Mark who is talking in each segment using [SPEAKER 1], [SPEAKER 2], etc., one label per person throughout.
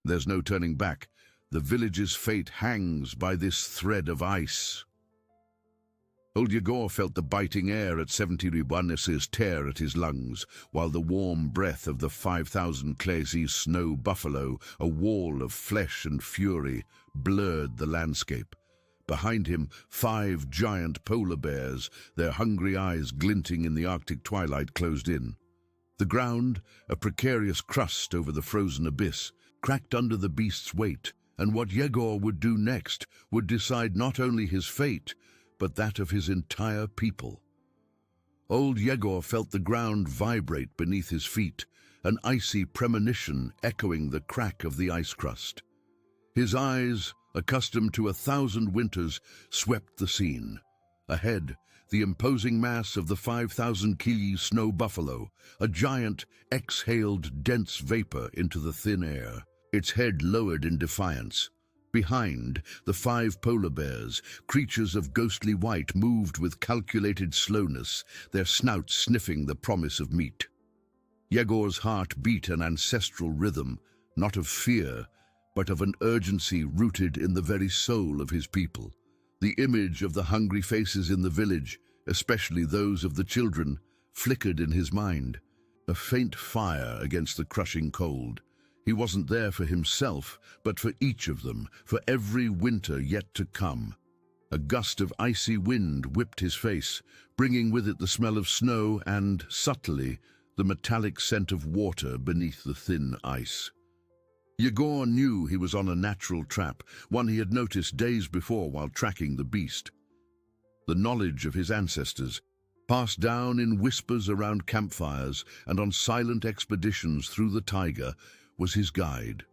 [SPEAKER 1] There's no turning back. The village's fate hangs by this thread of ice. Old Yegor felt the biting air at 70 Ribanes's tear at his lungs, while the warm breath of the 5,000 Klesi snow buffalo, a wall of flesh and fury, blurred the landscape. Behind him, 5 giant polar bears, their hungry eyes glinting in the Arctic twilight, closed in. The ground, a precarious crust over the frozen abyss, cracked under the beast's weight, and what Yegor would do next would decide not only his fate, but that of his entire people. Old Yegor felt the ground vibrate beneath his feet, an icy premonition echoing the crack of the ice crust. His eyes, accustomed to 1,000 winters, swept the scene. Ahead, the imposing mass of the 5,000 kili snow buffalo, a giant, exhaled dense vapor into the thin air, its head lowered in defiance. Behind, the 5 polar bears, creatures of ghostly white, moved with calculated slowness, their snouts sniffing the promise of meat. Yegor's heart beat an ancestral rhythm, not of fear, but of an urgency rooted in the very soul of his people. The image of the hungry faces in the village, especially those of the children, flickered in his mind, a faint fire against the crushing cold. He wasn't there for himself, but for each of them, for every winter yet to come. A gust of icy wind whipped his face, bringing with it the smell of snow and, subtly, the metallic scent of water beneath the thin ice. Yegor knew he was on a natural trap, one he had noticed days before while tracking the beast. The knowledge of his ancestors, passed down in whispers around campfires and on silent expeditions through the taiga, was his guide.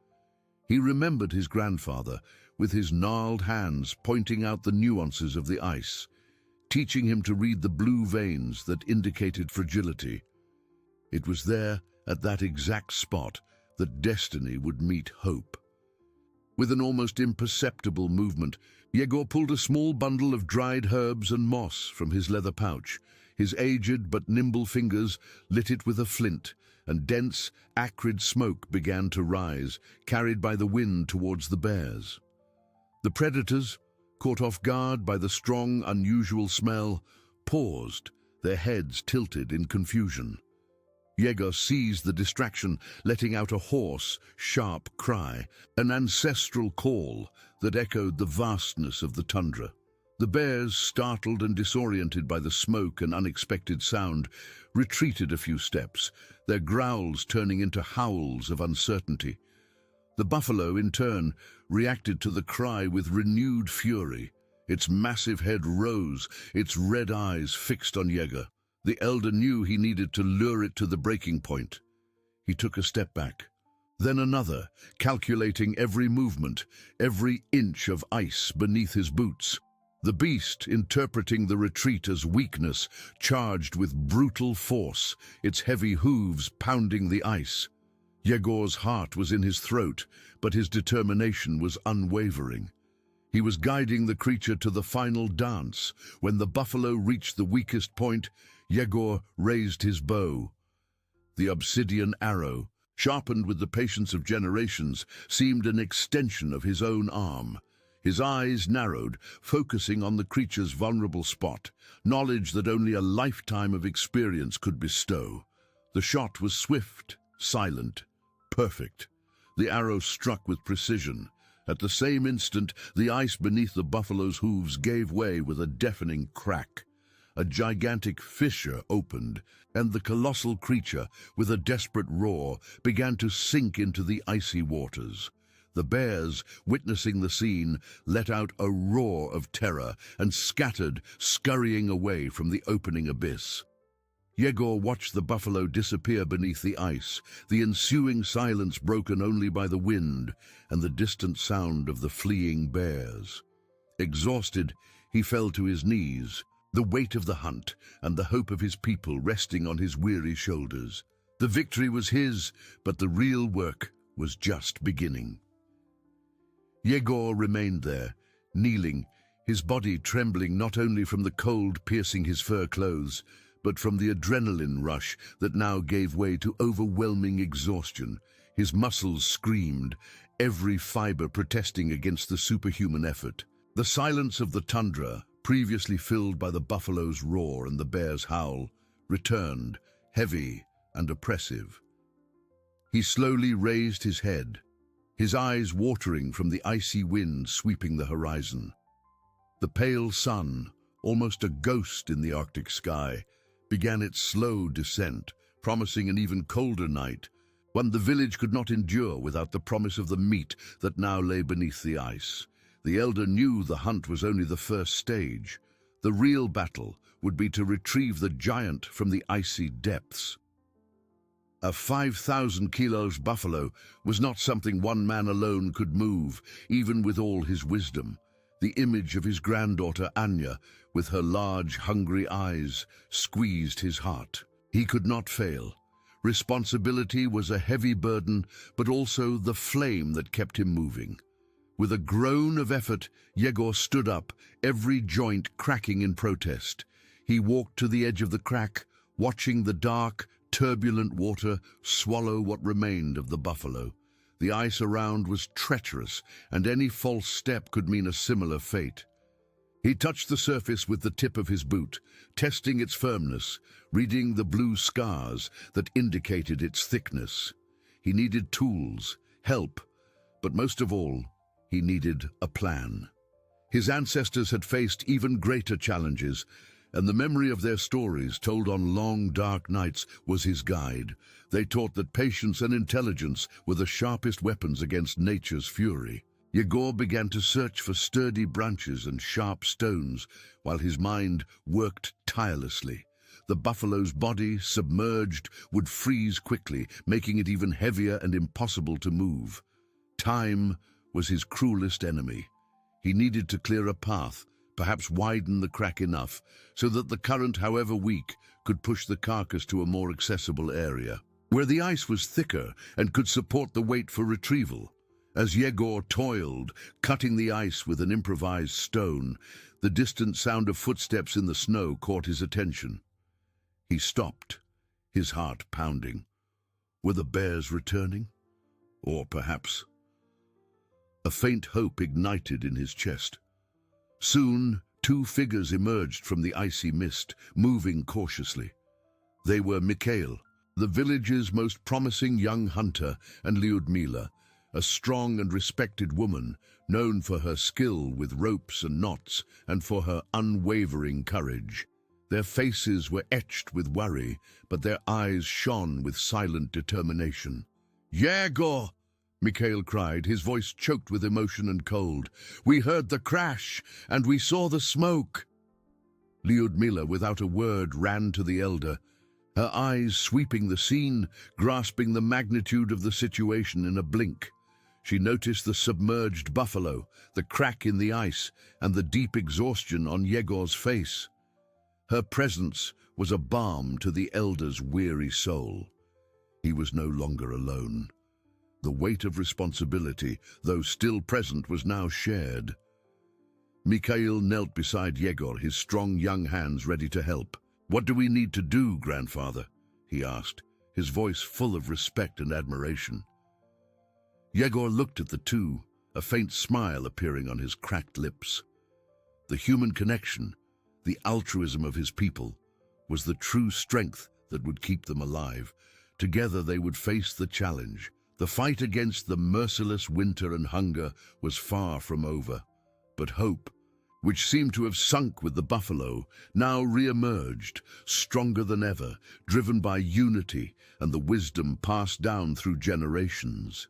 [SPEAKER 1] He remembered his grandfather, with his gnarled hands pointing out the nuances of the ice, teaching him to read the blue veins that indicated fragility. It was there, at that exact spot, that destiny would meet hope. With an almost imperceptible movement, Yegor pulled a small bundle of dried herbs and moss from his leather pouch. His aged but nimble fingers lit it with a flint, and dense, acrid smoke began to rise, carried by the wind towards the bears. The predators, caught off guard by the strong, unusual smell, paused, their heads tilted in confusion. Yegor seized the distraction, letting out a hoarse, sharp cry, an ancestral call that echoed the vastness of the tundra. The bears, startled and disoriented by the smoke and unexpected sound, retreated a few steps, their growls turning into howls of uncertainty. The buffalo, in turn, reacted to the cry with renewed fury. Its massive head rose, its red eyes fixed on Yegor. The elder knew he needed to lure it to the breaking point. He took a step back, then another, calculating every movement, every inch of ice beneath his boots. The beast, interpreting the retreat as weakness, charged with brutal force, its heavy hooves pounding the ice. Yegor's heart was in his throat, but his determination was unwavering. He was guiding the creature to the final dance. When the buffalo reached the weakest point, Yegor raised his bow. The obsidian arrow, sharpened with the patience of generations, seemed an extension of his own arm. His eyes narrowed, focusing on the creature's vulnerable spot, knowledge that only a lifetime of experience could bestow. The shot was swift, silent, perfect. The arrow struck with precision. At the same instant, the ice beneath the buffalo's hooves gave way with a deafening crack. A gigantic fissure opened, and the colossal creature, with a desperate roar, began to sink into the icy waters. The bears, witnessing the scene, let out a roar of terror and scattered, scurrying away from the opening abyss. Yegor watched the buffalo disappear beneath the ice, the ensuing silence broken only by the wind and the distant sound of the fleeing bears. Exhausted, he fell to his knees, the weight of the hunt and the hope of his people resting on his weary shoulders. The victory was his, but the real work was just beginning. Yegor remained there, kneeling, his body trembling not only from the cold piercing his fur clothes, but from the adrenaline rush that now gave way to overwhelming exhaustion. His muscles screamed, every fiber protesting against the superhuman effort. The silence of the tundra, previously filled by the buffalo's roar and the bear's howl, returned, heavy and oppressive. He slowly raised his head, his eyes watering from the icy wind sweeping the horizon. The pale sun, almost a ghost in the Arctic sky, began its slow descent, promising an even colder night, one the village could not endure without the promise of the meat that now lay beneath the ice. The elder knew the hunt was only the first stage. The real battle would be to retrieve the giant from the icy depths. A 5,000 kilos buffalo was not something one man alone could move, even with all his wisdom. The image of his granddaughter Anya, with her large, hungry eyes, squeezed his heart. He could not fail. Responsibility was a heavy burden, but also the flame that kept him moving. With a groan of effort, Yegor stood up, every joint cracking in protest. He walked to the edge of the crack, watching the dark, turbulent water swallow what remained of the buffalo. The ice around was treacherous, and any false step could mean a similar fate. He touched the surface with the tip of his boot, testing its firmness, reading the blue scars that indicated its thickness. He needed tools, help, but most of all, he needed a plan. His ancestors had faced even greater challenges, and the memory of their stories told on long, dark nights was his guide. They taught that patience and intelligence were the sharpest weapons against nature's fury. Yegor began to search for sturdy branches and sharp stones, while his mind worked tirelessly. The buffalo's body, submerged, would freeze quickly, making it even heavier and impossible to move. Time was his cruelest enemy. He needed to clear a path, perhaps widen the crack enough, so that the current, however weak, could push the carcass to a more accessible area, where the ice was thicker and could support the weight for retrieval. As Yegor toiled, cutting the ice with an improvised stone, the distant sound of footsteps in the snow caught his attention. He stopped, his heart pounding. Were the bears returning? Or perhaps... A faint hope ignited in his chest. Soon, two figures emerged from the icy mist, moving cautiously. They were Mikhail, the village's most promising young hunter, and Lyudmila, a strong and respected woman, known for her skill with ropes and knots and for her unwavering courage. Their faces were etched with worry, but their eyes shone with silent determination. "Yegor!" Mikhail cried, his voice choked with emotion and cold. "We heard the crash, and we saw the smoke." Lyudmila, without a word, ran to the elder, her eyes sweeping the scene, grasping the magnitude of the situation in a blink. She noticed the submerged buffalo, the crack in the ice, and the deep exhaustion on Yegor's face. Her presence was a balm to the elder's weary soul. He was no longer alone. The weight of responsibility, though still present, was now shared. Mikhail knelt beside Yegor, his strong young hands ready to help. "What do we need to do, grandfather?" he asked, his voice full of respect and admiration. Yegor looked at the two, a faint smile appearing on his cracked lips. The human connection, the altruism of his people, was the true strength that would keep them alive. Together they would face the challenge. The fight against the merciless winter and hunger was far from over, but hope, which seemed to have sunk with the buffalo, now re-emerged, stronger than ever, driven by unity and the wisdom passed down through generations.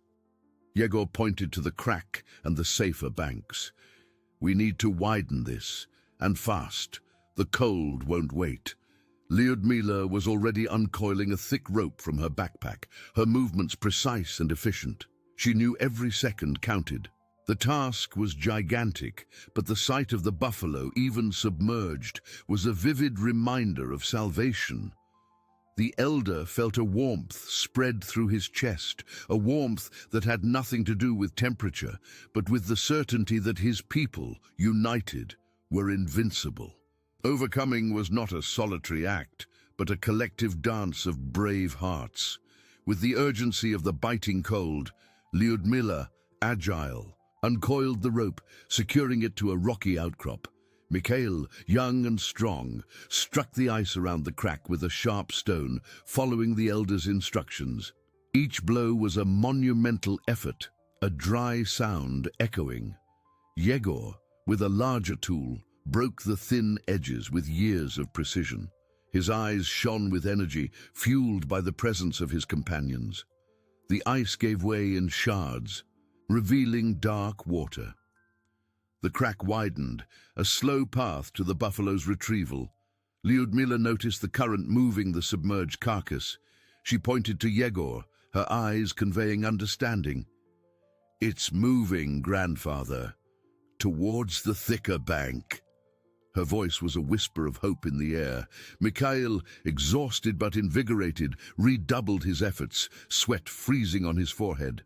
[SPEAKER 1] Yegor pointed to the crack and the safer banks. "We need to widen this, and fast. The cold won't wait." Lyudmila was already uncoiling a thick rope from her backpack, her movements precise and efficient. She knew every second counted. The task was gigantic, but the sight of the buffalo, even submerged, was a vivid reminder of salvation. The elder felt a warmth spread through his chest, a warmth that had nothing to do with temperature, but with the certainty that his people, united, were invincible. Overcoming was not a solitary act, but a collective dance of brave hearts. With the urgency of the biting cold, Lyudmila, agile, uncoiled the rope, securing it to a rocky outcrop. Mikhail, young and strong, struck the ice around the crack with a sharp stone, following the elder's instructions. Each blow was a monumental effort, a dry sound echoing. Yegor, with a larger tool, broke the thin edges with years of precision. His eyes shone with energy, fueled by the presence of his companions. The ice gave way in shards, revealing dark water. The crack widened, a slow path to the buffalo's retrieval. Lyudmila noticed the current moving the submerged carcass. She pointed to Yegor, her eyes conveying understanding. "It's moving, grandfather, towards the thicker bank." Her voice was a whisper of hope in the air. Mikhail, exhausted but invigorated, redoubled his efforts, sweat freezing on his forehead.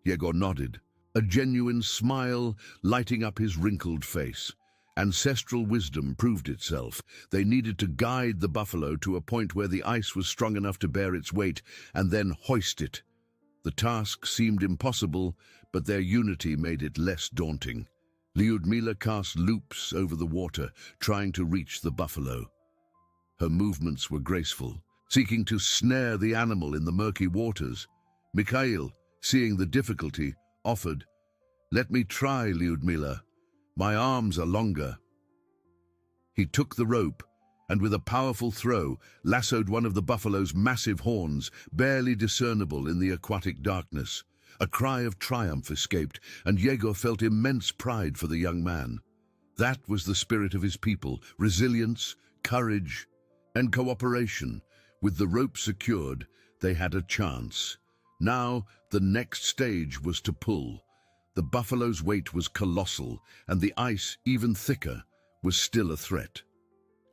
[SPEAKER 1] Yegor nodded, a genuine smile lighting up his wrinkled face. Ancestral wisdom proved itself. They needed to guide the buffalo to a point where the ice was strong enough to bear its weight, and then hoist it. The task seemed impossible, but their unity made it less daunting. Lyudmila cast loops over the water, trying to reach the buffalo. Her movements were graceful, seeking to snare the animal in the murky waters. Mikhail, seeing the difficulty, offered, "Let me try, Lyudmila. My arms are longer." He took the rope and, with a powerful throw, lassoed one of the buffalo's massive horns, barely discernible in the aquatic darkness. A cry of triumph escaped, and Yegor felt immense pride for the young man. That was the spirit of his people: resilience, courage, and cooperation. With the rope secured, they had a chance. Now, the next stage was to pull. The buffalo's weight was colossal, and the ice, even thicker, was still a threat.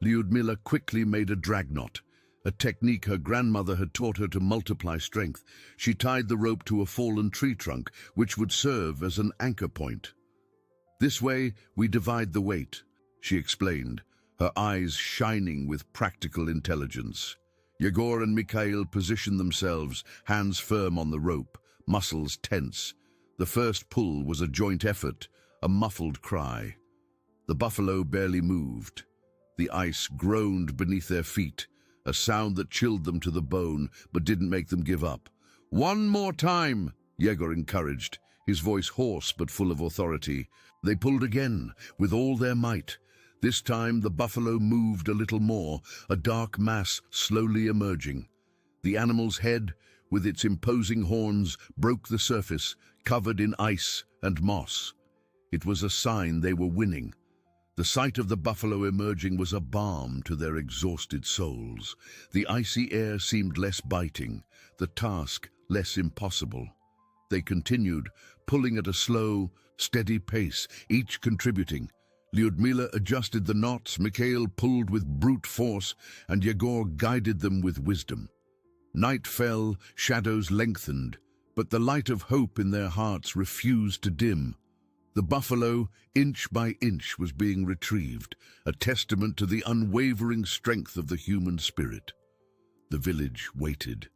[SPEAKER 1] Lyudmila quickly made a dragnot, a technique her grandmother had taught her to multiply strength. She tied the rope to a fallen tree trunk, which would serve as an anchor point. "This way, we divide the weight," she explained, her eyes shining with practical intelligence. Yegor and Mikhail positioned themselves, hands firm on the rope, muscles tense. The first pull was a joint effort, a muffled cry. The buffalo barely moved. The ice groaned beneath their feet, a sound that chilled them to the bone but didn't make them give up. "One more time," Yegor encouraged, his voice hoarse but full of authority. They pulled again, with all their might. This time the buffalo moved a little more, a dark mass slowly emerging. The animal's head, with its imposing horns, broke the surface, covered in ice and moss. It was a sign they were winning. The sight of the buffalo emerging was a balm to their exhausted souls. The icy air seemed less biting, the task less impossible. They continued, pulling at a slow, steady pace, each contributing. Lyudmila adjusted the knots, Mikhail pulled with brute force, and Yegor guided them with wisdom. Night fell, shadows lengthened, but the light of hope in their hearts refused to dim. The buffalo, inch by inch, was being retrieved, a testament to the unwavering strength of the human spirit. The village waited.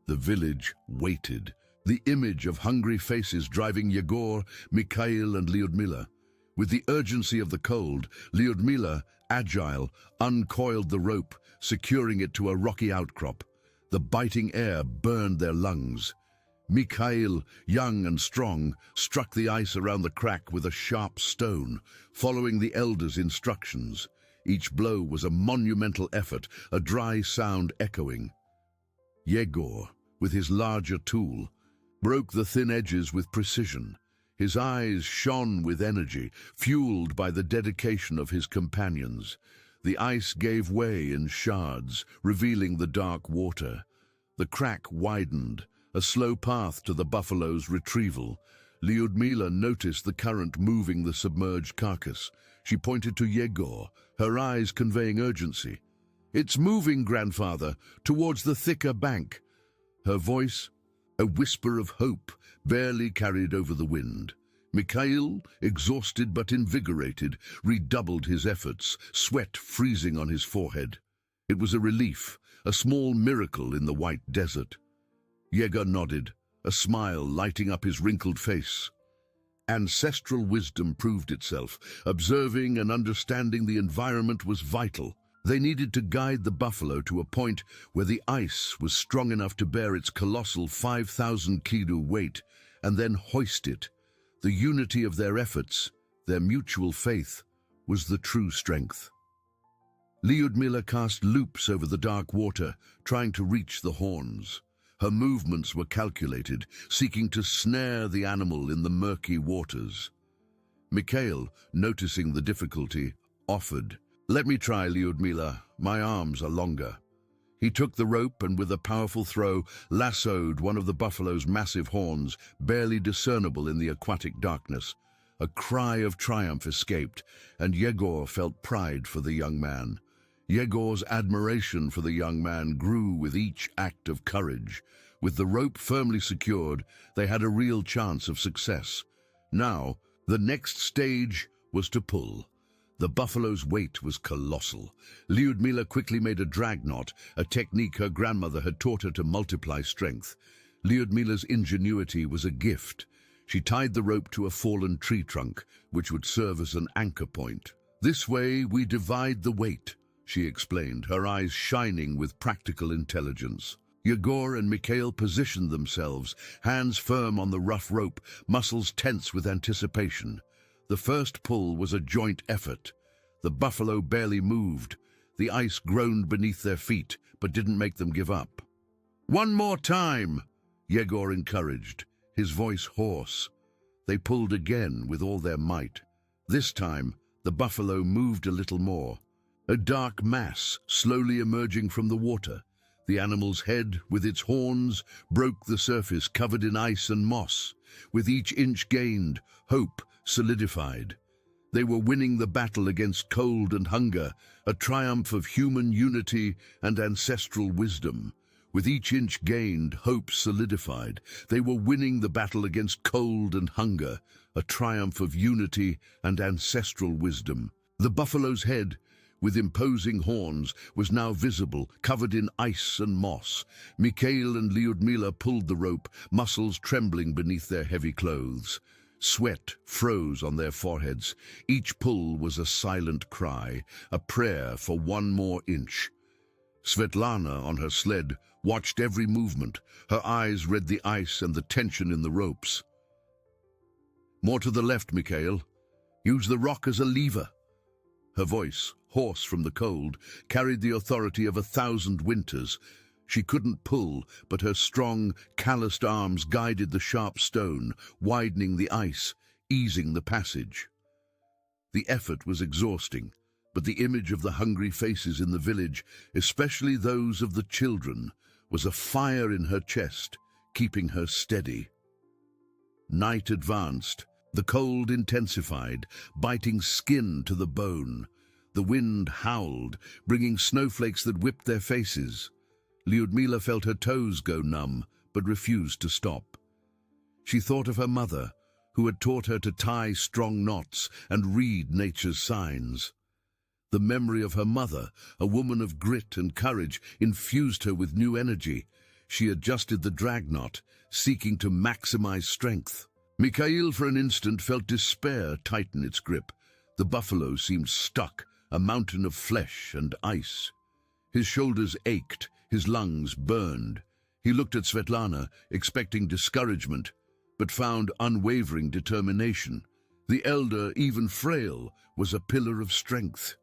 [SPEAKER 1] The village waited. The image of hungry faces driving Yegor, Mikhail, and Lyudmila. With the urgency of the cold, Lyudmila, agile, uncoiled the rope, securing it to a rocky outcrop. The biting air burned their lungs. Mikhail, young and strong, struck the ice around the crack with a sharp stone, following the elder's instructions. Each blow was a monumental effort, a dry sound echoing. Yegor, with his larger tool, broke the thin edges with precision. His eyes shone with energy, fueled by the dedication of his companions. The ice gave way in shards, revealing the dark water. The crack widened, a slow path to the buffalo's retrieval. Lyudmila noticed the current moving the submerged carcass. She pointed to Yegor, her eyes conveying urgency. "It's moving, grandfather, towards the thicker bank." Her voice, a whisper of hope, barely carried over the wind. Mikhail, exhausted but invigorated, redoubled his efforts, sweat freezing on his forehead. It was a relief, a small miracle in the white desert. Yegor nodded, a smile lighting up his wrinkled face. Ancestral wisdom proved itself. Observing and understanding the environment was vital. They needed to guide the buffalo to a point where the ice was strong enough to bear its colossal 5,000 kilo weight, and then hoist it. The unity of their efforts, their mutual faith, was the true strength. Lyudmila cast loops over the dark water, trying to reach the horns. Her movements were calculated, seeking to snare the animal in the murky waters. Mikhail, noticing the difficulty, offered, "Let me try, Lyudmila. My arms are longer." He took the rope and with a powerful throw lassoed one of the buffalo's massive horns, barely discernible in the aquatic darkness. A cry of triumph escaped, and Yegor felt pride for the young man. Yegor's admiration for the young man grew with each act of courage. With the rope firmly secured, they had a real chance of success. Now, the next stage was to pull. The buffalo's weight was colossal. Lyudmila quickly made a drag knot, a technique her grandmother had taught her to multiply strength. Lyudmila's ingenuity was a gift. She tied the rope to a fallen tree trunk, which would serve as an anchor point. "This way we divide the weight," she explained, her eyes shining with practical intelligence. Yegor and Mikhail positioned themselves, hands firm on the rough rope, muscles tense with anticipation. The first pull was a joint effort. The buffalo barely moved. The ice groaned beneath their feet, but didn't make them give up. "One more time," Yegor encouraged, his voice hoarse. They pulled again with all their might. This time, the buffalo moved a little more. A dark mass slowly emerging from the water. The animal's head, with its horns, broke the surface covered in ice and moss. With each inch gained, hope solidified. They were winning the battle against cold and hunger, a triumph of human unity and ancestral wisdom. With each inch gained, hope solidified. They were winning the battle against cold and hunger, a triumph of unity and ancestral wisdom. The buffalo's head, with imposing horns, was now visible, covered in ice and moss. Mikhail and Lyudmila pulled the rope, muscles trembling beneath their heavy clothes. Sweat froze on their foreheads. Each pull was a silent cry, a prayer for one more inch. Svetlana, on her sled, watched every movement. Her eyes read the ice and the tension in the ropes. "More to the left, Mikhail. Use the rock as a lever." Her voice, hoarse from the cold, carried the authority of 1,000 winters. She couldn't pull, but her strong, calloused arms guided the sharp stone, widening the ice, easing the passage. The effort was exhausting, but the image of the hungry faces in the village, especially those of the children, was a fire in her chest, keeping her steady. Night advanced. The cold intensified, biting skin to the bone. The wind howled, bringing snowflakes that whipped their faces. Lyudmila felt her toes go numb, but refused to stop. She thought of her mother, who had taught her to tie strong knots and read nature's signs. The memory of her mother, a woman of grit and courage, infused her with new energy. She adjusted the drag knot, seeking to maximize strength. Mikhail, for an instant, felt despair tighten its grip. The buffalo seemed stuck, a mountain of flesh and ice. His shoulders ached, his lungs burned. He looked at Svetlana, expecting discouragement, but found unwavering determination. The elder, even frail, was a pillar of strength.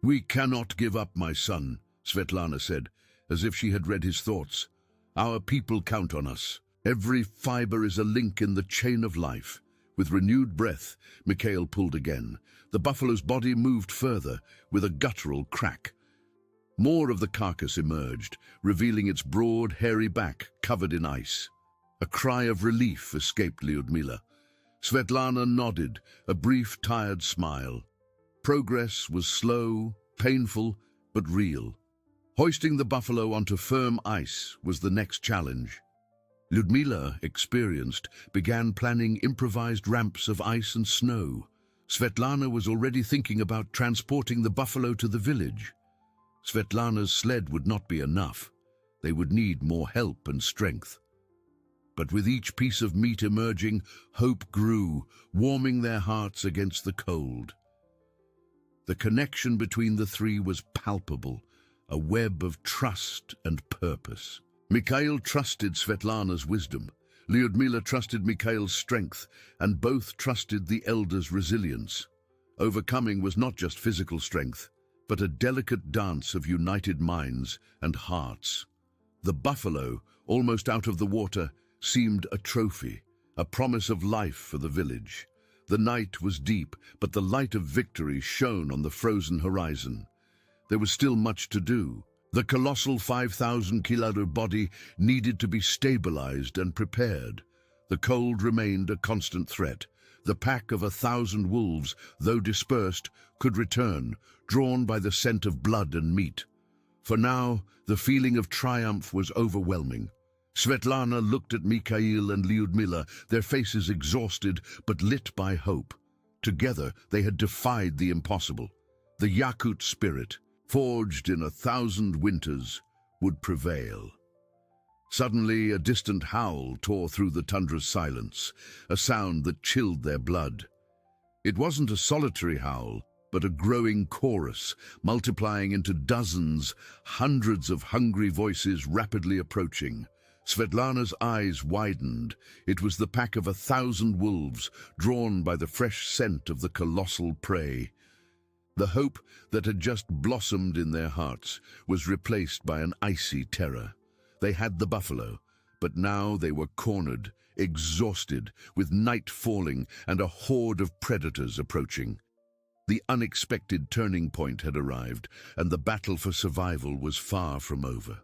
[SPEAKER 1] "We cannot give up, my son," Svetlana said, as if she had read his thoughts. "Our people count on us. Every fiber is a link in the chain of life." With renewed breath, Mikhail pulled again. The buffalo's body moved further, with a guttural crack. More of the carcass emerged, revealing its broad, hairy back covered in ice. A cry of relief escaped Lyudmila. Svetlana nodded, a brief, tired smile. Progress was slow, painful, but real. Hoisting the buffalo onto firm ice was the next challenge. Lyudmila, experienced, began planning improvised ramps of ice and snow. Svetlana was already thinking about transporting the buffalo to the village. Svetlana's sled would not be enough. They would need more help and strength. But with each piece of meat emerging, hope grew, warming their hearts against the cold. The connection between the three was palpable, a web of trust and purpose. Mikhail trusted Svetlana's wisdom. Lyudmila trusted Mikhail's strength, and both trusted the elder's resilience. Overcoming was not just physical strength, but a delicate dance of united minds and hearts. The buffalo, almost out of the water, seemed a trophy, a promise of life for the village. The night was deep, but the light of victory shone on the frozen horizon. There was still much to do. The colossal 5,000-kilo body needed to be stabilized and prepared. The cold remained a constant threat. The pack of 1,000 wolves, though dispersed, could return, drawn by the scent of blood and meat. For now, the feeling of triumph was overwhelming. Svetlana looked at Mikhail and Lyudmila, their faces exhausted but lit by hope. Together, they had defied the impossible. The YAKUT spirit, forged in 1,000 winters, would prevail. Suddenly, a distant howl tore through the tundra's silence, a sound that chilled their blood. It wasn't a solitary howl, but a growing chorus, multiplying into dozens, hundreds of hungry voices rapidly approaching. Svetlana's eyes widened. It was the pack of 1,000 wolves, drawn by the fresh scent of the colossal prey. The hope that had just blossomed in their hearts was replaced by an icy terror. They had the buffalo, but now they were cornered, exhausted, with night falling and a horde of predators approaching. The unexpected turning point had arrived, and the battle for survival was far from over.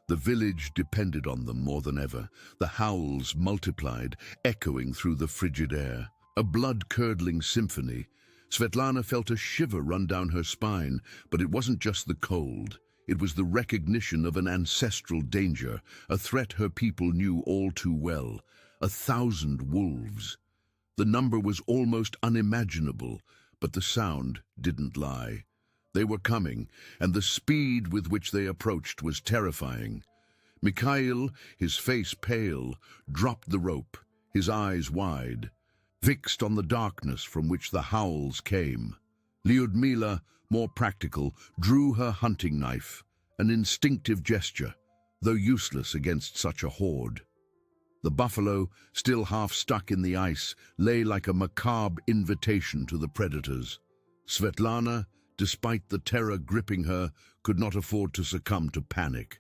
[SPEAKER 1] The village depended on them more than ever. The howls multiplied, echoing through the frigid air. A blood-curdling symphony. Svetlana felt a shiver run down her spine, but it wasn't just the cold. It was the recognition of an ancestral danger, a threat her people knew all too well. 1,000 wolves. The number was almost unimaginable, but the sound didn't lie. They were coming, and the speed with which they approached was terrifying. Mikhail, his face pale, dropped the rope, his eyes wide, fixed on the darkness from which the howls came. Lyudmila, more practical, drew her hunting knife, an instinctive gesture, though useless against such a horde. The buffalo, still half stuck in the ice, lay like a macabre invitation to the predators. Svetlana, despite the terror gripping her, could not afford to succumb to panic.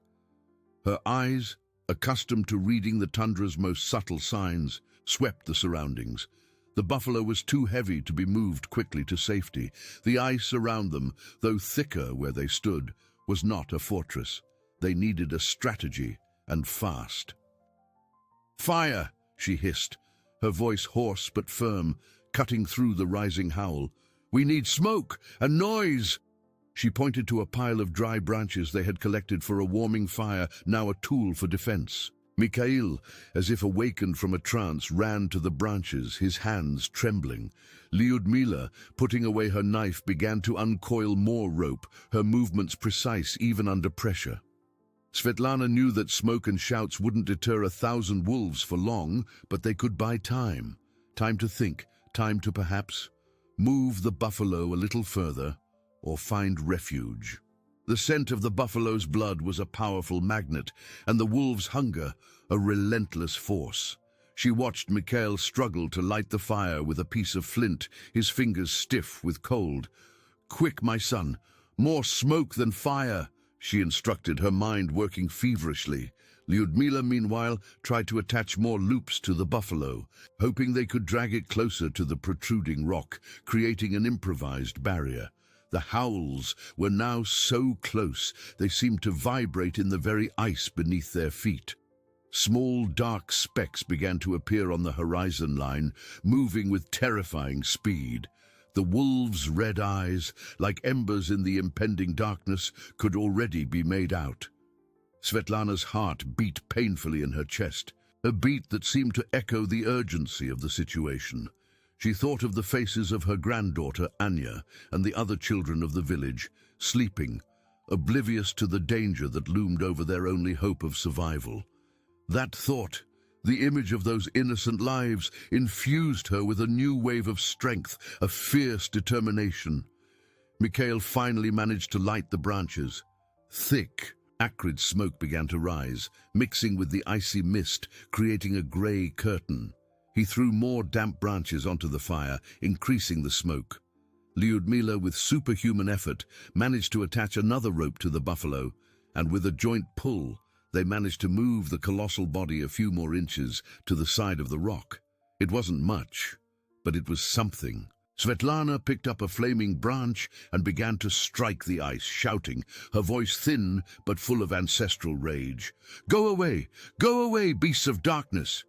[SPEAKER 1] Her eyes, accustomed to reading the tundra's most subtle signs, swept the surroundings. The buffalo was too heavy to be moved quickly to safety. The ice around them, though thicker where they stood, was not a fortress. They needed a strategy, and fast. "Fire!" she hissed, her voice hoarse but firm, cutting through the rising howl. "We need smoke and noise!" She pointed to a pile of dry branches they had collected for a warming fire, now a tool for defense. Mikhail, as if awakened from a trance, ran to the branches, his hands trembling. Lyudmila, putting away her knife, began to uncoil more rope, her movements precise even under pressure. Svetlana knew that smoke and shouts wouldn't deter 1,000 wolves for long, but they could buy time. Time to think, time to perhaps move the buffalo a little further, or find refuge. The scent of the buffalo's blood was a powerful magnet, and the wolves' hunger a relentless force. She watched Mikhail struggle to light the fire with a piece of flint, his fingers stiff with cold. "Quick, my son, more smoke than fire," she instructed, her mind working feverishly. Lyudmila, meanwhile, tried to attach more loops to the buffalo, hoping they could drag it closer to the protruding rock, creating an improvised barrier. The howls were now so close they seemed to vibrate in the very ice beneath their feet. Small dark specks began to appear on the horizon line, moving with terrifying speed. The wolves' red eyes, like embers in the impending darkness, could already be made out. Svetlana's heart beat painfully in her chest, a beat that seemed to echo the urgency of the situation. She thought of the faces of her granddaughter, Anya, and the other children of the village, sleeping, oblivious to the danger that loomed over their only hope of survival. That thought, The image of those innocent lives infused her with a new wave of strength, a fierce determination. Mikhail finally managed to light the branches. Thick, acrid smoke began to rise, mixing with the icy mist, creating a grey curtain. He threw more damp branches onto the fire, increasing the smoke. Lyudmila, with superhuman effort, managed to attach another rope to the buffalo, and with a joint pull, they managed to move the colossal body a few more inches to the side of the rock. It wasn't much, but it was something. Svetlana picked up a flaming branch and began to strike the ice, shouting, her voice thin but full of ancestral rage. Go away, beasts of darkness!"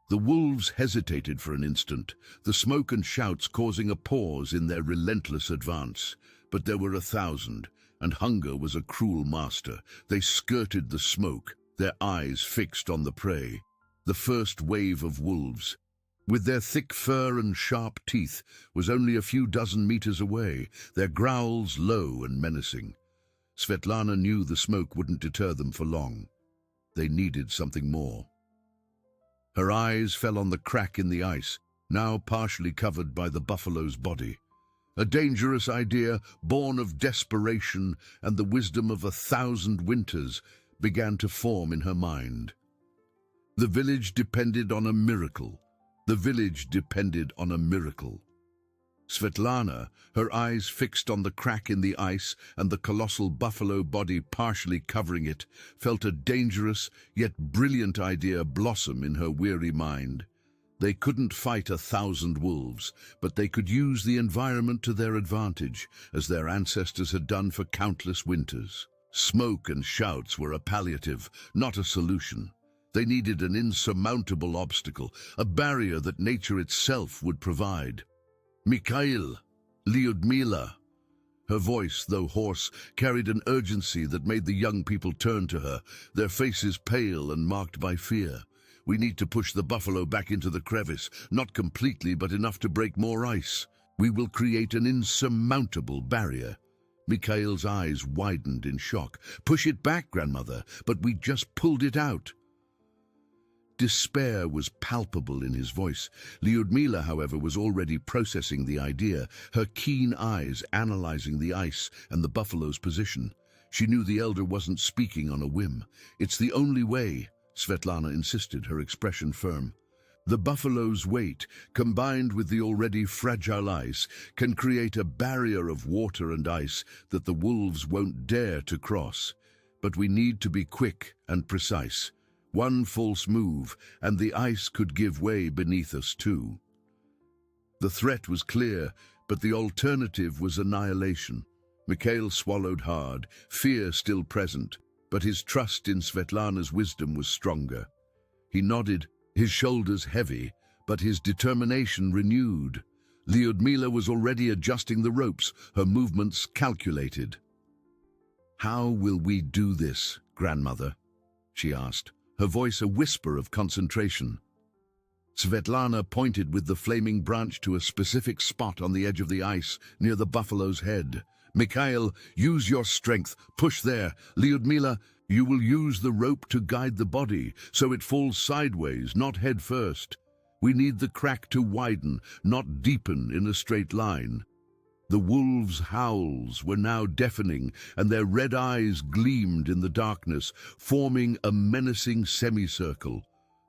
[SPEAKER 1] The wolves hesitated for an instant, the smoke and shouts causing a pause in their relentless advance. But there were 1,000, and hunger was a cruel master. They skirted the smoke, their eyes fixed on the prey. The first wave of wolves, with their thick fur and sharp teeth, was only a few dozen meters away, their growls low and menacing. Svetlana knew the smoke wouldn't deter them for long. They needed something more. Her eyes fell on the crack in the ice, now partially covered by the buffalo's body. A dangerous idea, born of desperation and the wisdom of 1,000 winters, began to form in her mind. The village depended on a miracle. The village depended on a miracle. Svetlana, her eyes fixed on the crack in the ice and the colossal buffalo body partially covering it, felt a dangerous yet brilliant idea blossom in her weary mind. They couldn't fight 1,000 wolves, but they could use the environment to their advantage, as their ancestors had done for countless winters. Smoke and shouts were a palliative, not a solution. They needed an insurmountable obstacle, a barrier that nature itself would provide. Mikhail, Lyudmila. Her voice, though hoarse, carried an urgency that made the young people turn to her, their faces pale and marked by fear. We need to push the buffalo back into the crevice, not completely, but enough to break more ice. We will create an insurmountable barrier. Mikhail's eyes widened in shock. Push it back, grandmother, but we just pulled it out. Despair was palpable in his voice. Lyudmila, however, was already processing the idea, her keen eyes analyzing the ice and the buffalo's position. She knew the elder wasn't speaking on a whim. It's the only way, Svetlana insisted, her expression firm. The buffalo's weight, combined with the already fragile ice, can create a barrier of water and ice that the wolves won't dare to cross. But we need to be quick and precise. One false move, and the ice could give way beneath us too. The threat was clear, but the alternative was annihilation. Mikhail swallowed hard, fear still present, but his trust in Svetlana's wisdom was stronger. He nodded, his shoulders heavy, but his determination renewed. Lyudmila was already adjusting the ropes, her movements calculated. "How will we do this, grandmother?" she asked, her voice a whisper of concentration. Svetlana pointed with the flaming branch to a specific spot on the edge of the ice near the buffalo's head. "Mikhail, use your strength. Push there. Lyudmila, you will use the rope to guide the body, so it falls sideways, not head first. We need the crack to widen, not deepen in a straight line." The wolves' howls were now deafening, and their red eyes gleamed in the darkness, forming a menacing semicircle.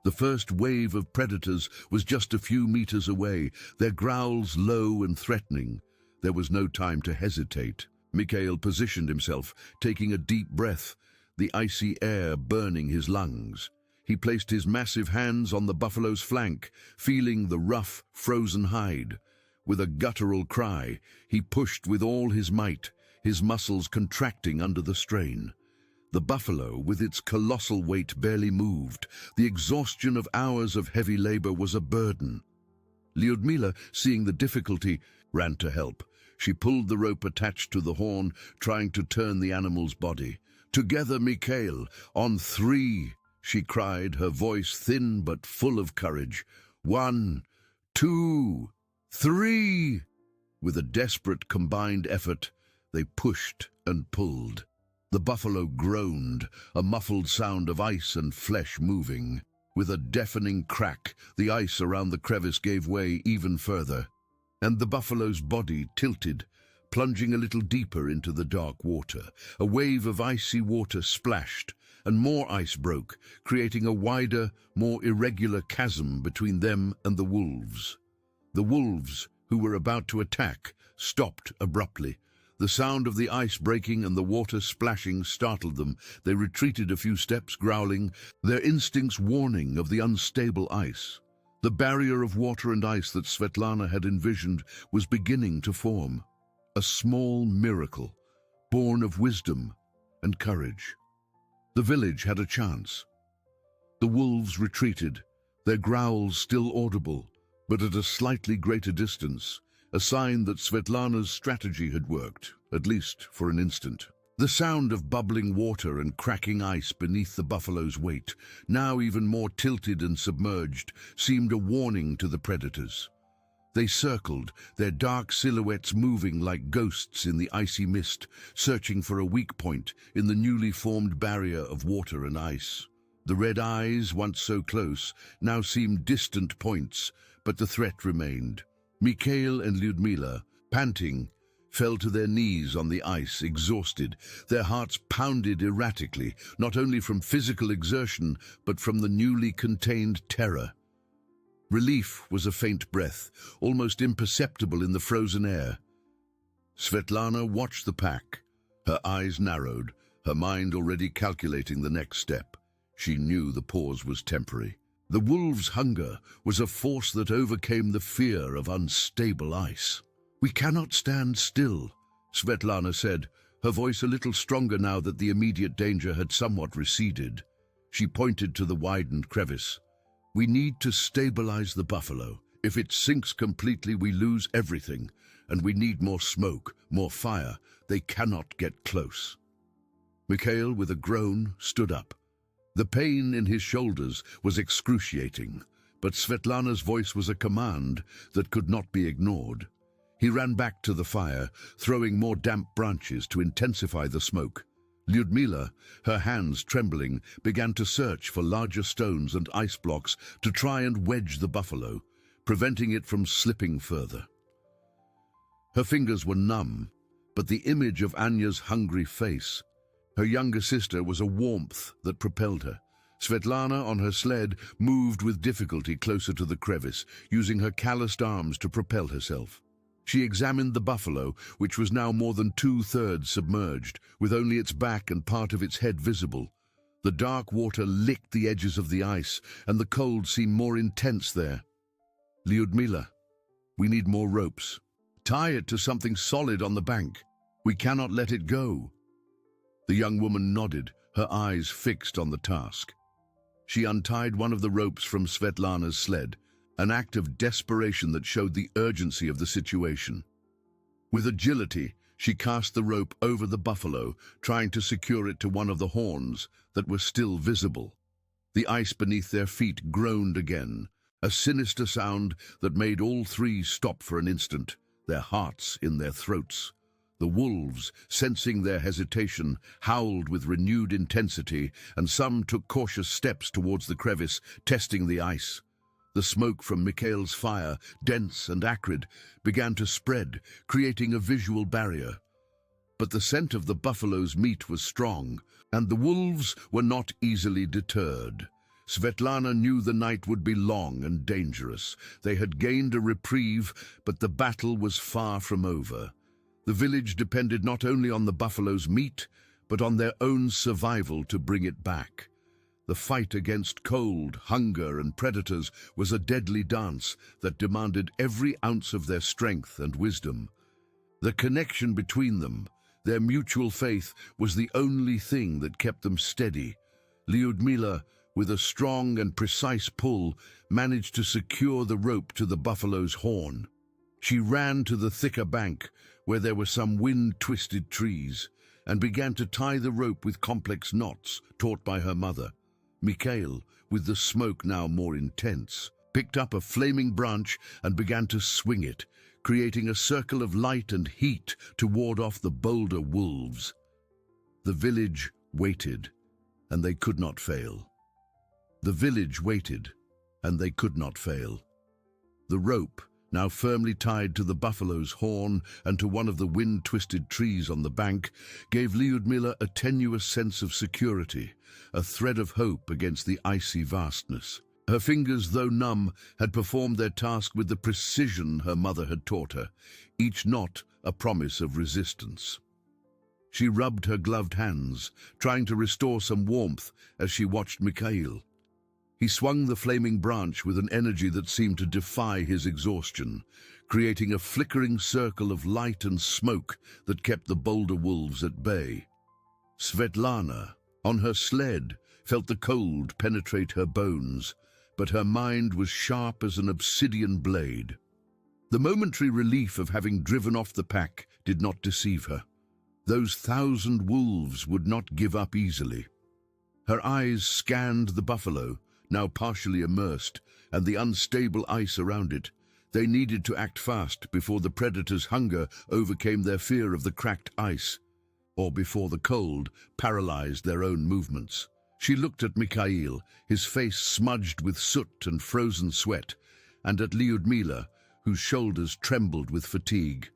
[SPEAKER 1] The first wave of predators was just a few meters away, their growls low and threatening. There was no time to hesitate. Mikhail positioned himself, taking a deep breath, the icy air burning his lungs. He placed his massive hands on the buffalo's flank, feeling the rough, frozen hide. With a guttural cry, he pushed with all his might, his muscles contracting under the strain. The buffalo, with its colossal weight, barely moved. The exhaustion of hours of heavy labor was a burden. Lyudmila, seeing the difficulty, ran to help. She pulled the rope attached to the horn, trying to turn the animal's body. "Together, Mikhail, on 3, she cried, her voice thin but full of courage. 1, 2, 3! With a desperate combined effort, they pushed and pulled. The buffalo groaned, a muffled sound of ice and flesh moving. With a deafening crack, the ice around the crevice gave way even further, and the buffalo's body tilted, plunging a little deeper into the dark water. A wave of icy water splashed, and more ice broke, creating a wider, more irregular chasm between them and the wolves. The wolves, who were about to attack, stopped abruptly. The sound of the ice breaking and the water splashing startled them. They retreated a few steps, growling, their instincts warning of the unstable ice. The barrier of water and ice that Svetlana had envisioned was beginning to form. A small miracle, born of wisdom and courage. The village had a chance. The wolves retreated, their growls still audible, but at a slightly greater distance, a sign that Svetlana's strategy had worked, at least for an instant. The sound of bubbling water and cracking ice beneath the buffalo's weight, now even more tilted and submerged, seemed a warning to the predators. They circled, their dark silhouettes moving like ghosts in the icy mist, searching for a weak point in the newly formed barrier of water and ice. The red eyes, once so close, now seemed distant points, but the threat remained. Mikhail and Lyudmila, panting, fell to their knees on the ice, exhausted. Their hearts pounded erratically, not only from physical exertion, but from the newly contained terror. Relief was a faint breath, almost imperceptible in the frozen air. Svetlana watched the pack. Her eyes narrowed, her mind already calculating the next step. She knew the pause was temporary. The wolves' hunger was a force that overcame the fear of unstable ice. "We cannot stand still," Svetlana said, her voice a little stronger now that the immediate danger had somewhat receded. She pointed to the widened crevice. "We need to stabilize the buffalo. If it sinks completely, we lose everything, and we need more smoke, more fire. They cannot get close." Mikhail, with a groan, stood up. The pain in his shoulders was excruciating, but Svetlana's voice was a command that could not be ignored. He ran back to the fire, throwing more damp branches to intensify the smoke. Lyudmila, her hands trembling, began to search for larger stones and ice blocks to try and wedge the buffalo, preventing it from slipping further. Her fingers were numb, but the image of Anya's hungry face, her younger sister, was a warmth that propelled her. Svetlana, on her sled, moved with difficulty closer to the crevice, using her calloused arms to propel herself. She examined the buffalo, which was now more than 2/3 submerged, with only its back and part of its head visible. The dark water licked the edges of the ice, and the cold seemed more intense there. "Lyudmila, we need more ropes. Tie it to something solid on the bank. We cannot let it go." The young woman nodded, her eyes fixed on the task. She untied one of the ropes from Svetlana's sled, an act of desperation that showed the urgency of the situation. With agility, she cast the rope over the buffalo, trying to secure it to one of the horns that were still visible. The ice beneath their feet groaned again, a sinister sound that made all three stop for an instant, their hearts in their throats. The wolves, sensing their hesitation, howled with renewed intensity, and some took cautious steps towards the crevice, testing the ice. The smoke from Mikhail's fire, dense and acrid, began to spread, creating a visual barrier. But the scent of the buffalo's meat was strong, and the wolves were not easily deterred. Svetlana knew the night would be long and dangerous. They had gained a reprieve, but the battle was far from over. The village depended not only on the buffalo's meat, but on their own survival to bring it back. The fight against cold, hunger, and predators was a deadly dance that demanded every ounce of their strength and wisdom. The connection between them, their mutual faith, was the only thing that kept them steady. Lyudmila, with a strong and precise pull, managed to secure the rope to the buffalo's horn. She ran to the thicker bank, where there were some wind-twisted trees, and began to tie the rope with complex knots taught by her mother. Mikhail, with the smoke now more intense, picked up a flaming branch and began to swing it, creating a circle of light and heat to ward off the bolder wolves. The village waited, and they could not fail. The village waited, and they could not fail. The rope, now firmly tied to the buffalo's horn and to one of the wind-twisted trees on the bank, gave Lyudmila a tenuous sense of security, a thread of hope against the icy vastness. Her fingers, though numb, had performed their task with the precision her mother had taught her, each knot a promise of resistance. She rubbed her gloved hands, trying to restore some warmth as she watched Mikhail. He swung the flaming branch with an energy that seemed to defy his exhaustion, creating a flickering circle of light and smoke that kept the boulder wolves at bay. Svetlana, on her sled, felt the cold penetrate her bones, but her mind was sharp as an obsidian blade. The momentary relief of having driven off the pack did not deceive her. Those 1,000 wolves would not give up easily. Her eyes scanned the buffalo, now partially immersed, and the unstable ice around it. They needed to act fast before the predator's hunger overcame their fear of the cracked ice, or before the cold paralyzed their own movements. She looked at Mikhail, his face smudged with soot and frozen sweat, and at Lyudmila, whose shoulders trembled with fatigue.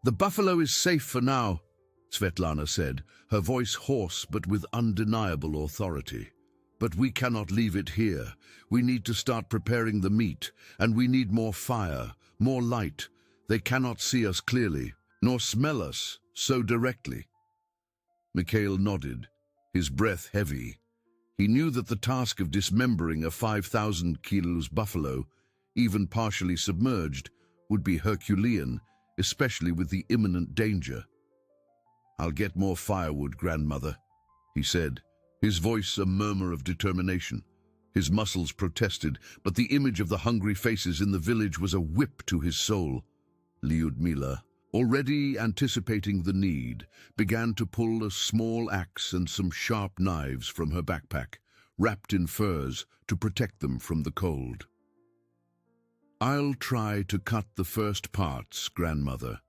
[SPEAKER 1] "The buffalo is safe for now," Svetlana said, her voice hoarse but with undeniable authority. "But we cannot leave it here. We need to start preparing the meat, and we need more fire, more light. They cannot see us clearly, nor smell us so directly." Mikhail nodded, his breath heavy. He knew that the task of dismembering a 5,000 kilos buffalo, even partially submerged, would be Herculean, especially with the imminent danger. "I'll get more firewood, grandmother," he said, his voice a murmur of determination. His muscles protested, but the image of the hungry faces in the village was a whip to his soul. Lyudmila, already anticipating the need, began to pull a small axe and some sharp knives from her backpack, wrapped in furs to protect them from the cold. "I'll try to cut the first parts, grandmother,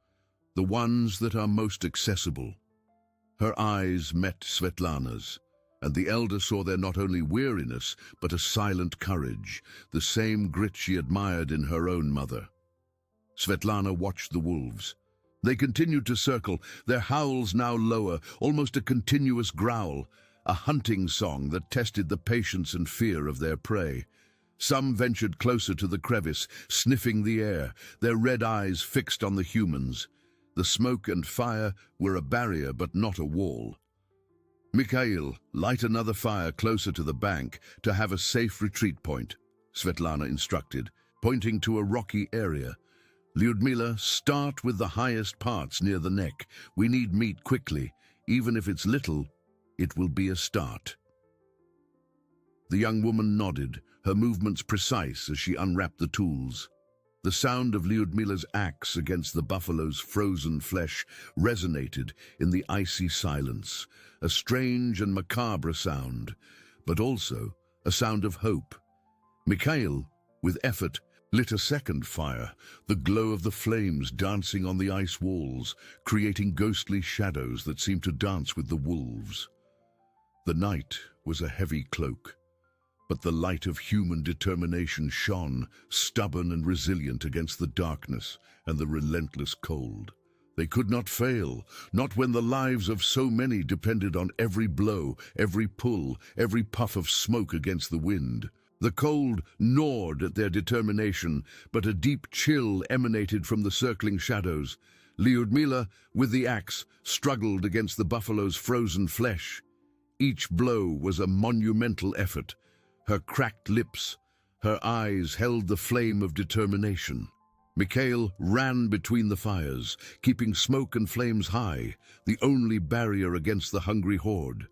[SPEAKER 1] the ones that are most accessible." Her eyes met Svetlana's, and the elder saw there not only weariness, but a silent courage, the same grit she admired in her own mother. Svetlana watched the wolves. They continued to circle, their howls now lower, almost a continuous growl, a hunting song that tested the patience and fear of their prey. Some ventured closer to the crevice, sniffing the air, their red eyes fixed on the humans. The smoke and fire were a barrier but not a wall. "Mikhail, light another fire closer to the bank to have a safe retreat point," Svetlana instructed, pointing to a rocky area. "Lyudmila, start with the highest parts near the neck. We need meat quickly. Even if it's little, it will be a start." The young woman nodded, her movements precise as she unwrapped the tools. The sound of Lyudmila's axe against the buffalo's frozen flesh resonated in the icy silence, a strange and macabre sound, but also a sound of hope. Mikhail, with effort, lit a second fire, the glow of the flames dancing on the ice walls, creating ghostly shadows that seemed to dance with the wolves. The night was a heavy cloak, but the light of human determination shone, stubborn and resilient against the darkness and the relentless cold. They could not fail, not when the lives of so many depended on every blow, every pull, every puff of smoke against the wind. The cold gnawed at their determination, but a deep chill emanated from the circling shadows. Lyudmila, with the axe, struggled against the buffalo's frozen flesh. Each blow was a monumental effort. Her cracked lips, her eyes held the flame of determination. Mikhail ran between the fires, keeping smoke and flames high, the only barrier against the hungry horde.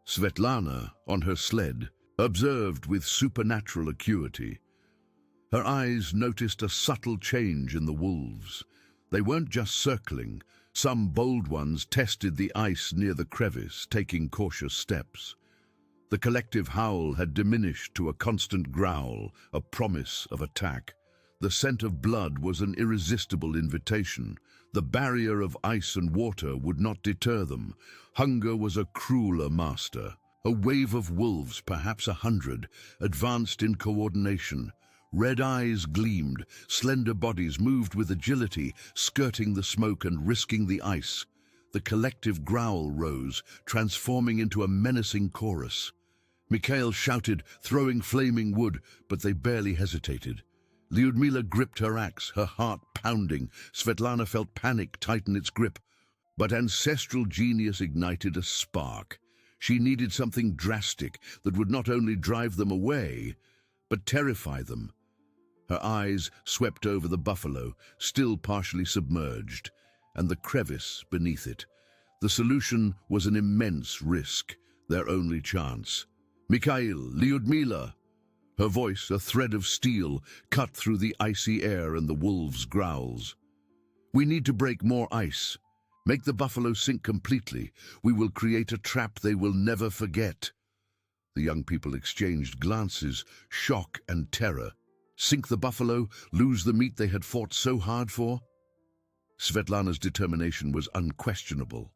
[SPEAKER 1] Svetlana, on her sled, observed with supernatural acuity. Her eyes noticed a subtle change in the wolves. They weren't just circling. Some bold ones tested the ice near the crevice, taking cautious steps. The collective howl had diminished to a constant growl, a promise of attack. The scent of blood was an irresistible invitation. The barrier of ice and water would not deter them. Hunger was a crueler master. A wave of wolves, perhaps 100, advanced in coordination. Red eyes gleamed, slender bodies moved with agility, skirting the smoke and risking the ice. The collective growl rose, transforming into a menacing chorus. Mikhail shouted, throwing flaming wood, but they barely hesitated. Lyudmila gripped her axe, her heart pounding. Svetlana felt panic tighten its grip. But ancestral genius ignited a spark. She needed something drastic that would not only drive them away, but terrify them. Her eyes swept over the buffalo, still partially submerged, and the crevice beneath it. The solution was an immense risk, their only chance. "Mikhail, Lyudmila!" Her voice, a thread of steel, cut through the icy air and the wolves' growls. "We need to break more ice. Make the buffalo sink completely. We will create a trap they will never forget." The young people exchanged glances, shock and terror. Sink the buffalo, lose the meat they had fought so hard for? Svetlana's determination was unquestionable.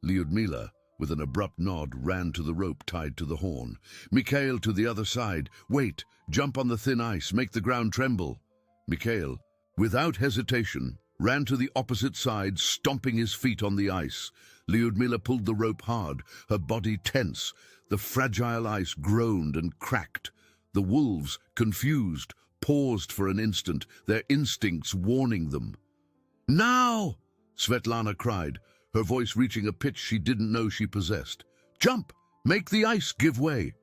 [SPEAKER 1] Lyudmila, with an abrupt nod, ran to the rope tied to the horn. Mikhail to the other side. "Wait, jump on the thin ice, make the ground tremble." Mikhail, without hesitation, ran to the opposite side, stomping his feet on the ice. Lyudmila pulled the rope hard, her body tense. The fragile ice groaned and cracked. The wolves, confused, paused for an instant, their instincts warning them. "Now!" Svetlana cried, her voice reaching a pitch she didn't know she possessed. "Jump! Make the ice give way!"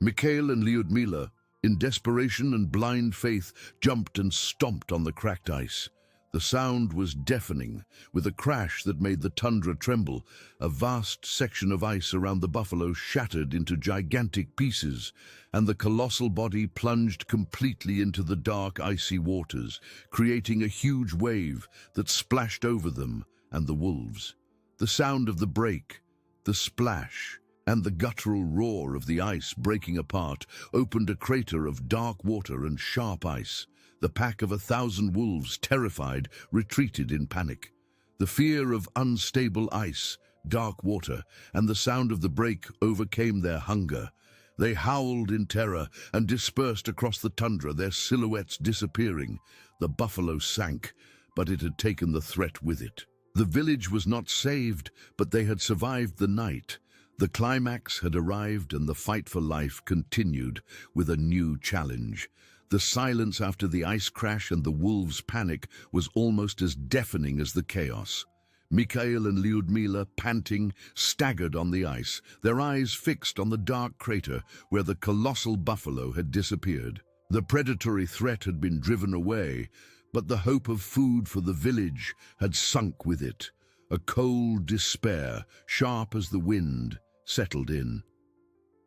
[SPEAKER 1] Mikhail and Lyudmila, in desperation and blind faith, jumped and stomped on the cracked ice. The sound was deafening, with a crash that made the tundra tremble. A vast section of ice around the buffalo shattered into gigantic pieces, and the colossal body plunged completely into the dark, icy waters, creating a huge wave that splashed over them and the wolves. The sound of the break, the splash, and the guttural roar of the ice breaking apart opened a crater of dark water and sharp ice. The pack of 1,000 wolves, terrified, retreated in panic. The fear of unstable ice, dark water, and the sound of the break overcame their hunger. They howled in terror and dispersed across the tundra, their silhouettes disappearing. The buffalo sank, but it had taken the threat with it. The village was not saved, but they had survived the night. The climax had arrived and the fight for life continued with a new challenge. The silence after the ice crash and the wolves' panic was almost as deafening as the chaos. Mikhail and Lyudmila, panting, staggered on the ice, their eyes fixed on the dark crater where the colossal buffalo had disappeared. The predatory threat had been driven away, but the hope of food for the village had sunk with it. A cold despair, sharp as the wind, settled in.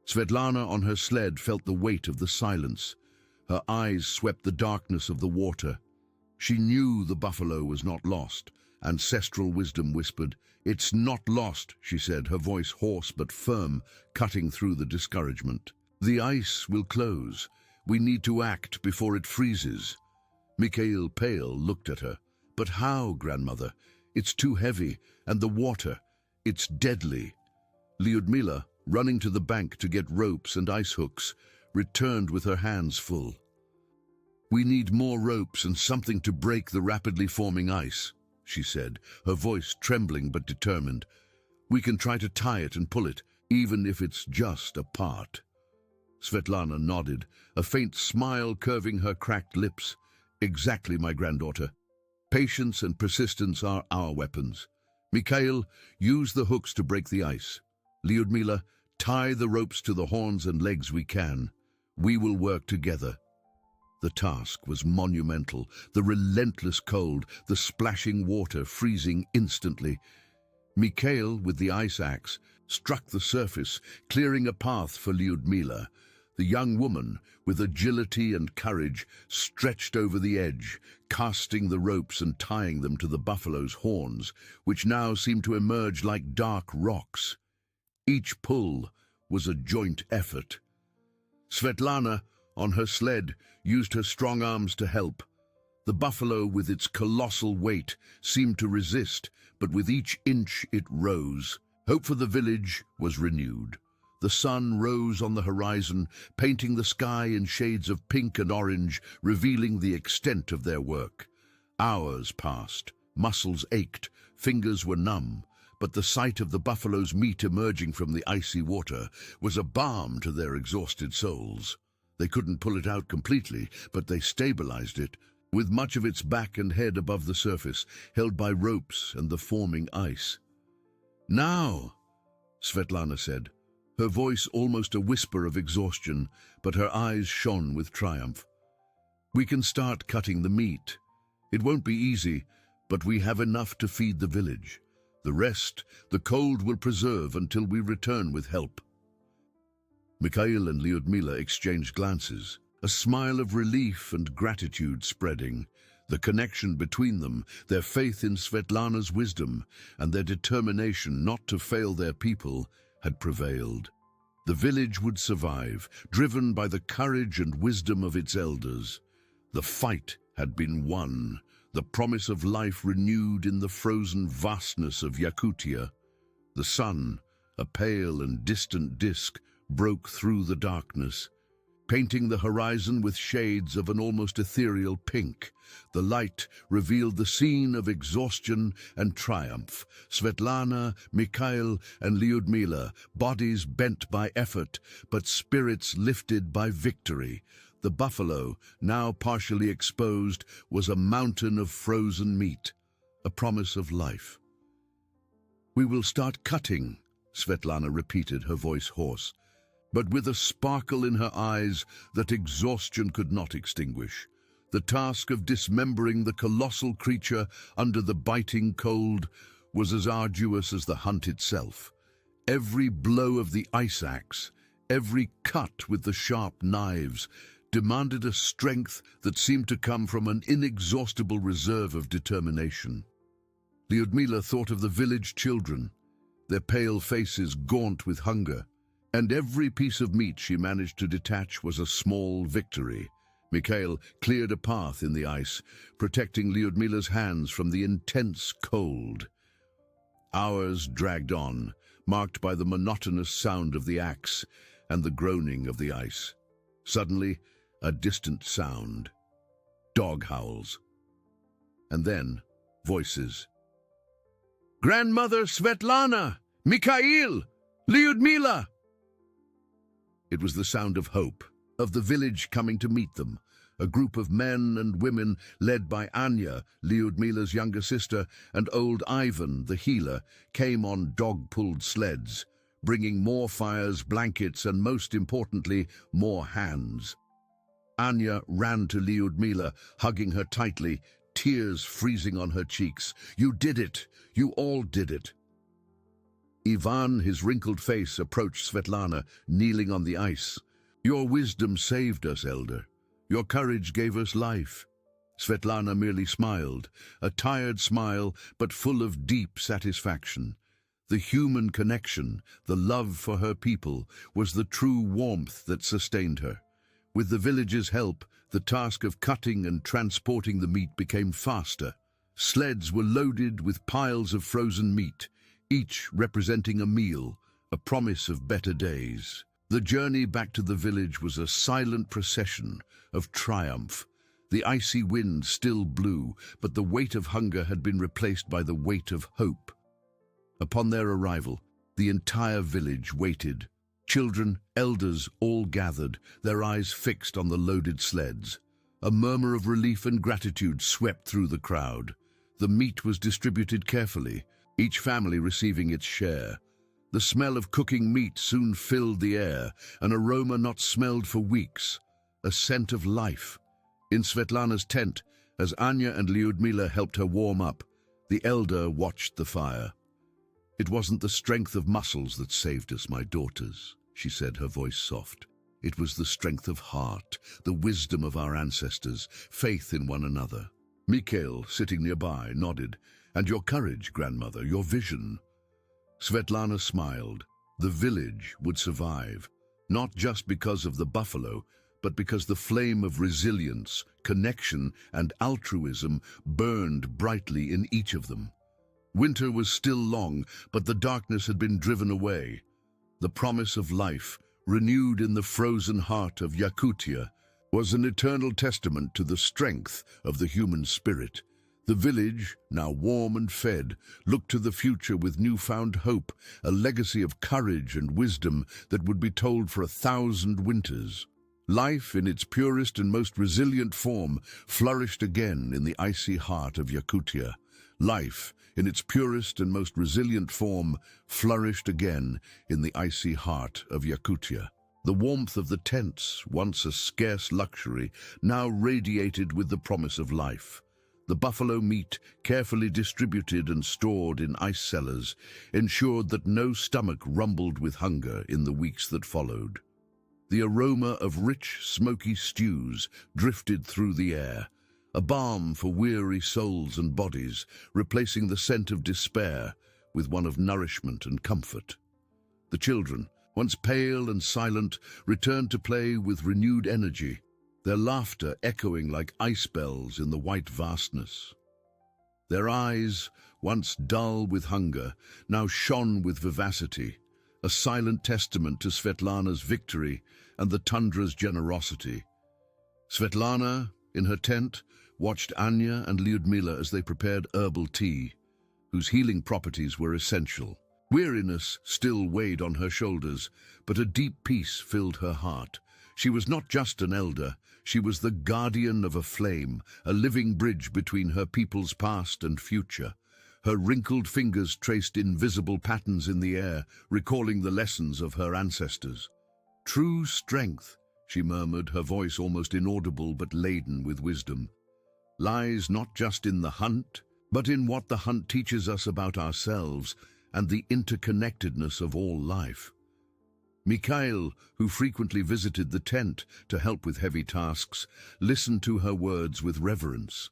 [SPEAKER 1] Svetlana on her sled felt the weight of the silence. Her eyes swept the darkness of the water. She knew the buffalo was not lost. Ancestral wisdom whispered, "It's not lost," she said, her voice hoarse but firm, cutting through the discouragement. "The ice will close. We need to act before it freezes." Mikhail, pale, looked at her. "But how, grandmother? It's too heavy, and the water, it's deadly." Lyudmila, running to the bank to get ropes and ice hooks, returned with her hands full. "We need more ropes and something to break the rapidly forming ice," she said, her voice trembling but determined. "We can try to tie it and pull it, even if it's just a part." Svetlana nodded, a faint smile curving her cracked lips. "Exactly, my granddaughter. Patience and persistence are our weapons. Mikhail, use the hooks to break the ice. Lyudmila, tie the ropes to the horns and legs we can. We will work together." The task was monumental, the relentless cold, the splashing water freezing instantly. Mikhail, with the ice axe, struck the surface, clearing a path for Lyudmila. The young woman, with agility and courage, stretched over the edge, casting the ropes and tying them to the buffalo's horns, which now seemed to emerge like dark rocks. Each pull was a joint effort. Svetlana, on her sled, used her strong arms to help. The buffalo, with its colossal weight, seemed to resist, but with each inch it rose. Hope for the village was renewed. The sun rose on the horizon, painting the sky in shades of pink and orange, revealing the extent of their work. Hours passed, muscles ached, fingers were numb, but the sight of the buffalo's meat emerging from the icy water was a balm to their exhausted souls. They couldn't pull it out completely, but they stabilized it, with much of its back and head above the surface, held by ropes and the forming ice. "Now," Svetlana said, her voice almost a whisper of exhaustion, but her eyes shone with triumph. "We can start cutting the meat. It won't be easy, but we have enough to feed the village. The rest, the cold will preserve until we return with help." Mikhail and Lyudmila exchanged glances, a smile of relief and gratitude spreading. The connection between them, their faith in Svetlana's wisdom, and their determination not to fail their people, had prevailed. The village would survive, driven by the courage and wisdom of its elders. The fight had been won, the promise of life renewed in the frozen vastness of Yakutia. The sun, a pale and distant disk, broke through the darkness, painting the horizon with shades of an almost ethereal pink. The light revealed the scene of exhaustion and triumph. Svetlana, Mikhail, and Lyudmila, bodies bent by effort, but spirits lifted by victory. The buffalo, now partially exposed, was a mountain of frozen meat, a promise of life. "We will start cutting," Svetlana repeated, her voice hoarse, but with a sparkle in her eyes that exhaustion could not extinguish. The task of dismembering the colossal creature under the biting cold was as arduous as the hunt itself. Every blow of the ice axe, every cut with the sharp knives, demanded a strength that seemed to come from an inexhaustible reserve of determination. Lyudmila thought of the village children, their pale faces gaunt with hunger, and every piece of meat she managed to detach was a small victory. Mikhail cleared a path in the ice, protecting Lyudmila's hands from the intense cold. Hours dragged on, marked by the monotonous sound of the axe and the groaning of the ice. Suddenly, a distant sound. Dog howls. And then, voices. "Grandmother Svetlana! Mikhail! Lyudmila!" It was the sound of hope, of the village coming to meet them. A group of men and women led by Anya, Lyudmila's younger sister, and old Ivan, the healer, came on dog-pulled sleds, bringing more fires, blankets, and most importantly, more hands. Anya ran to Lyudmila, hugging her tightly, tears freezing on her cheeks. "You did it! You all did it!" Ivan, his wrinkled face, approached Svetlana, kneeling on the ice. "Your wisdom saved us, Elder. Your courage gave us life." Svetlana merely smiled, a tired smile, but full of deep satisfaction. The human connection, the love for her people, was the true warmth that sustained her. With the village's help, the task of cutting and transporting the meat became faster. Sleds were loaded with piles of frozen meat, each representing a meal, a promise of better days. The journey back to the village was a silent procession of triumph. The icy wind still blew, but the weight of hunger had been replaced by the weight of hope. Upon their arrival, the entire village waited. Children, elders, all gathered, their eyes fixed on the loaded sleds. A murmur of relief and gratitude swept through the crowd. The meat was distributed carefully, each family receiving its share. The smell of cooking meat soon filled the air, an aroma not smelled for weeks, a scent of life. In Svetlana's tent, as Anya and Lyudmila helped her warm up, the elder watched the fire. "It wasn't the strength of muscles that saved us, my daughters," she said, her voice soft. "It was the strength of heart, the wisdom of our ancestors, faith in one another." Mikhail, sitting nearby, nodded. "And your courage, grandmother, your vision." Svetlana smiled. The village would survive, not just because of the buffalo, but because the flame of resilience, connection, and altruism burned brightly in each of them. Winter was still long, but the darkness had been driven away. The promise of life, renewed in the frozen heart of Yakutia, was an eternal testament to the strength of the human spirit. The village, now warm and fed, looked to the future with newfound hope, a legacy of courage and wisdom that would be told for 1,000 winters. Life, in its purest and most resilient form, flourished again in the icy heart of Yakutia. Life, in its purest and most resilient form, flourished again in the icy heart of Yakutia. The warmth of the tents, once a scarce luxury, now radiated with the promise of life. The buffalo meat, carefully distributed and stored in ice cellars, ensured that no stomach rumbled with hunger in the weeks that followed. The aroma of rich, smoky stews drifted through the air, a balm for weary souls and bodies, replacing the scent of despair with one of nourishment and comfort. The children, once pale and silent, returned to play with renewed energy, their laughter echoing like ice bells in the white vastness. Their eyes, once dull with hunger, now shone with vivacity, a silent testament to Svetlana's victory and the tundra's generosity. Svetlana, in her tent, watched Anya and Lyudmila as they prepared herbal tea, whose healing properties were essential. Weariness still weighed on her shoulders, but a deep peace filled her heart. She was not just an elder, she was the guardian of a flame, a living bridge between her people's past and future. Her wrinkled fingers traced invisible patterns in the air, recalling the lessons of her ancestors. "True strength," she murmured, her voice almost inaudible but laden with wisdom, "lies not just in the hunt, but in what the hunt teaches us about ourselves and the interconnectedness of all life." Mikhail, who frequently visited the tent to help with heavy tasks, listened to her words with reverence.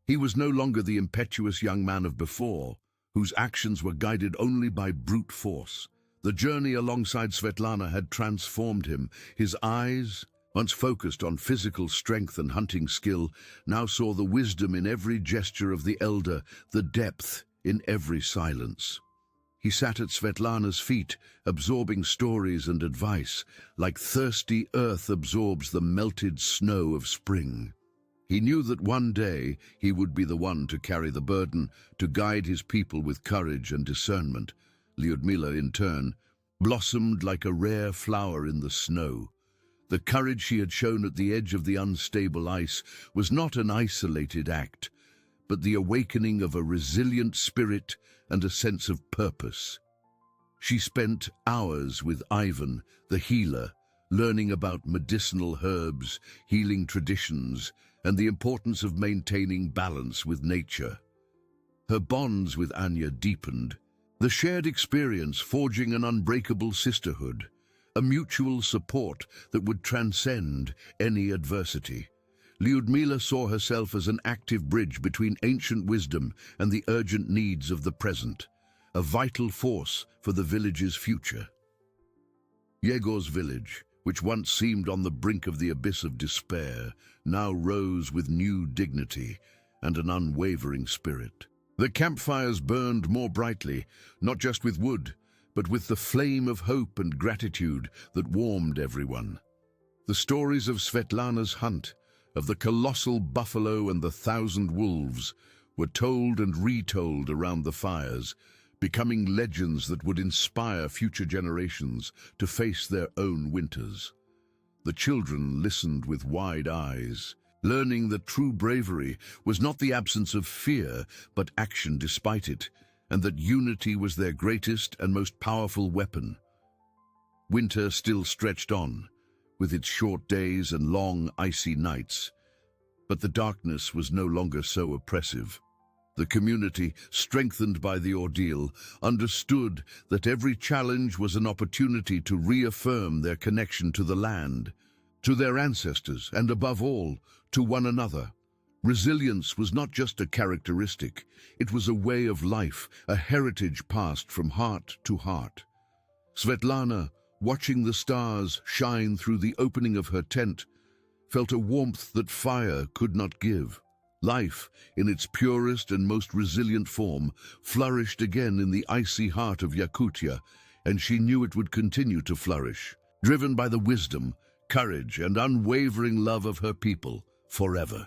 [SPEAKER 1] He was no longer the impetuous young man of before, whose actions were guided only by brute force. The journey alongside Svetlana had transformed him. His eyes, once focused on physical strength and hunting skill, now saw the wisdom in every gesture of the elder, the depth in every silence. He sat at Svetlana's feet, absorbing stories and advice, like thirsty earth absorbs the melted snow of spring. He knew that one day he would be the one to carry the burden, to guide his people with courage and discernment. Lyudmila, in turn, blossomed like a rare flower in the snow. The courage she had shown at the edge of the unstable ice was not an isolated act, but the awakening of a resilient spirit and a sense of purpose. She spent hours with Ivan, the healer, learning about medicinal herbs, healing traditions, and the importance of maintaining balance with nature. Her bonds with Anya deepened, the shared experience forging an unbreakable sisterhood, a mutual support that would transcend any adversity. Lyudmila saw herself as an active bridge between ancient wisdom and the urgent needs of the present, a vital force for the village's future. Yegor's village, which once seemed on the brink of the abyss of despair, now rose with new dignity and an unwavering spirit. The campfires burned more brightly, not just with wood, but with the flame of hope and gratitude that warmed everyone. The stories of Svetlana's hunt, of the colossal buffalo and the 1,000 wolves, were told and retold around the fires, becoming legends that would inspire future generations to face their own winters. The children listened with wide eyes, learning that true bravery was not the absence of fear, but action despite it, and that unity was their greatest and most powerful weapon. Winter still stretched on, with its short days and long, icy nights. But the darkness was no longer so oppressive. The community, strengthened by the ordeal, understood that every challenge was an opportunity to reaffirm their connection to the land, to their ancestors, and above all, to one another. Resilience was not just a characteristic, it was a way of life, a heritage passed from heart to heart. Svetlana, watching the stars shine through the opening of her tent, felt a warmth that fire could not give. Life, in its purest and most resilient form, flourished again in the icy heart of Yakutia, and she knew it would continue to flourish, driven by the wisdom, courage, and unwavering love of her people forever.